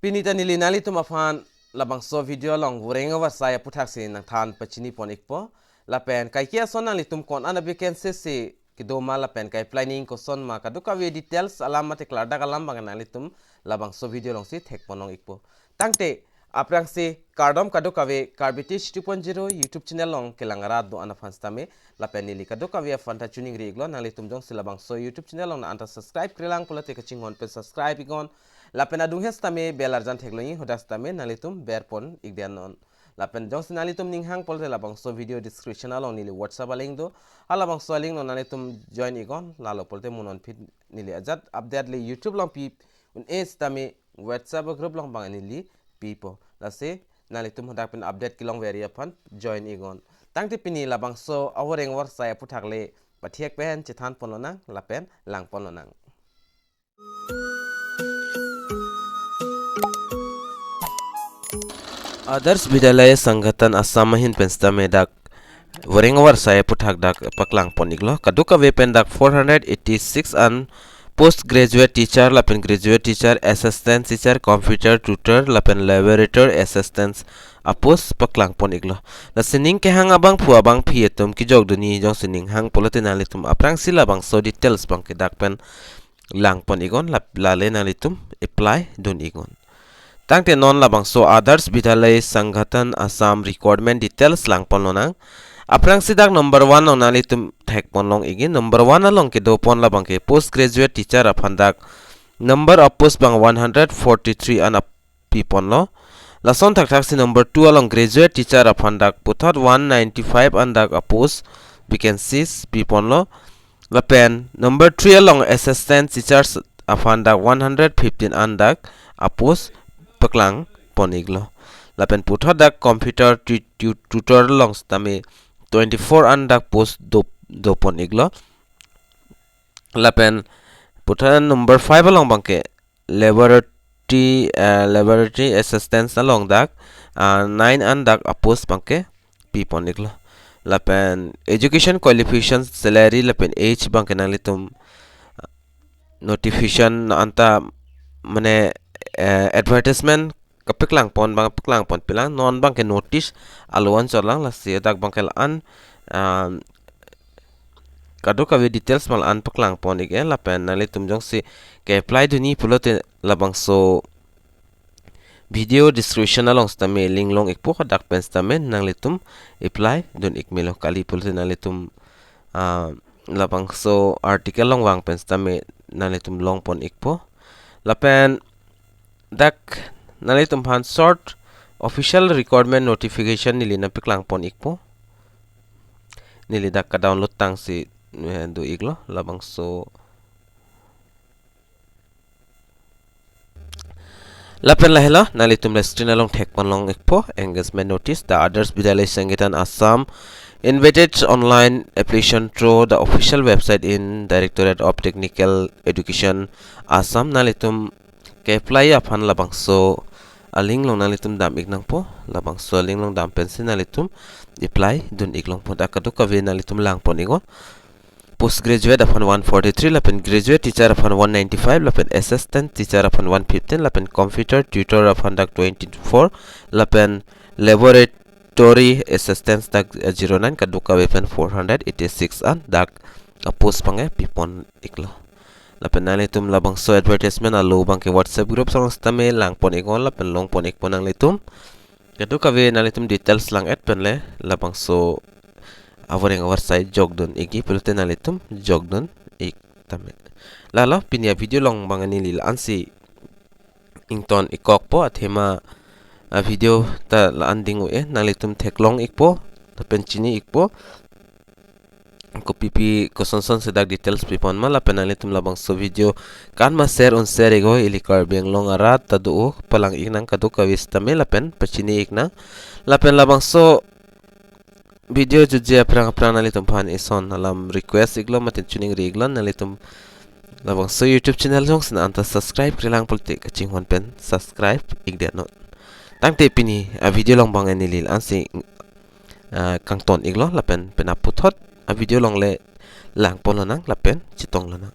Pinita nilinali tumafan labangso video long wurenga wasaya puthak se nang than pachini pon ikpo lapen kai kia sonali tum kon ana vacancy se kidoma lapen kai planning ko son ma kaduka we details alamat klada kalam banganali tum labangso video long si thek ponong ikpo tangte aprang se kardom kaduka we karbitish 2.0 youtube channel long kelangara do ana fanstame lapen nili kaduka we fanta tuning reglo nali tum jong se labangso youtube channel long na anta subscribe krelang polate kaching on pe subscribe igon lapen adung hestame belarjan thekloi hodastame nalitum berpon igdianon lapen jong sinalitum ninghang polte labangso video description along nili whatsapp link do alabangso link no nalitum join igon lalo polte munon fit nili ajat update le youtube long pip un estame whatsapp group long bang nili pipo lase nalitum hodapen update kilong veria pan join igon tangti pini labangso aworeng war saya puthakle pathiek pen chithan pononang lapen lang pononang Adarsha Vidyalaya Sangathan Assam penstame dak Warengawar saya puthak dak paklang poniglo kaduka wepen dak 486 an postgraduate teacher lapen graduate teacher assistant teacher computer tutor lapen laboratory assistant apos paklang poniglo la Ning Kehang abang pu abang phietum ki jogduni jong sining hang polotenalitum aprang sila bang so details bang ke dak pen lang ponigon lale nalitum apply dun igon tangte non labangso Adarsha Vidyalaya Sangathan Assam Recruitment details lang ponlonang aprang sidak number 1 onalitum thek ponlong igin number 1 along ke do pon labang ke postgraduate teacher aphandak number of post bang 143 an pi ponlo lason thak thak si number 2 along graduate teacher aphandak puthot 195 andak post vacancies pi ponlo lapen number 3 along assistant teachers aphandak 115 andak post paklang poniglo lapen puthot dak computer tutor long stame 24 andak post do poniglo lapen puthot number 5 along bangke laboratory assistance along dak 9 andak post bangke pi poniglo lapen education qualifications salary lapen age bangke nalitum notification anta mane advertisement kapiklang pon bang piklang pon pilang non bang ke notice alwan cholang la se dak bang kel an kaduka we details mal an piklang pon ige la pen nali tum jong si ke apply duni pulote labangso video description along stame link long ikpo dak pen stame nang litum apply dun ikmelo kali pulote nalitum labangso article long wang pen stame nalitum long pon ikpo la pen dak nalitum phan short official recruitment notification nili na piklang pon ikpo nili dak ka download tang si do iglo labangso lapen lahela nalitum screen along thek pon long ikpo engagement notice the Adarsha Vidyalaya Sangathan Assam invited online application through the official website in Directorate of Technical Education Assam nalitum ke apply aphan labangso aling long nalitum dam ignang po labangso aling long dam pensin nalitum apply dun iglong po dakaduka we nalitum lang po nigo postgraduate aphan 143 lapen graduate teacher aphan 195 lapen assistant teacher aphan 115 lapen computer tutor aphan dak 24 lapen laboratory assistant dak 09 kaduka we pen 486 an dak post pange pipon iklo lapen nalitum labangso advertisement alo bang ke whatsapp group sang stame lang pon ikon lapen long pon ik ponang litum kedu kawe nalitum details lang at penle labangso awareng awar site jogdon igi pelte nalitum jogdon ik tame lalo pinia video long bang nilil ansi ington ikok po athema video ta landing we nalitum theklong ikpo tapen chini ikpo ko pipi ko son sedak details pipon mala penali tum labang so video kan ma share on share ego ilikar beng long arat tadu palang iknang kadu kawis tamela pen pachini ikna lapen labang so video juje aprang nali tum phan ison alam request iglo matin tuning reglon nali tum labang so youtube channel jong sin anta subscribe krilang politik aching hon pen subscribe igde no tangte pini video long bang enilil ansi kangton iglo lapen penaputhot a video long le lang pon lanang lapen chitong lanang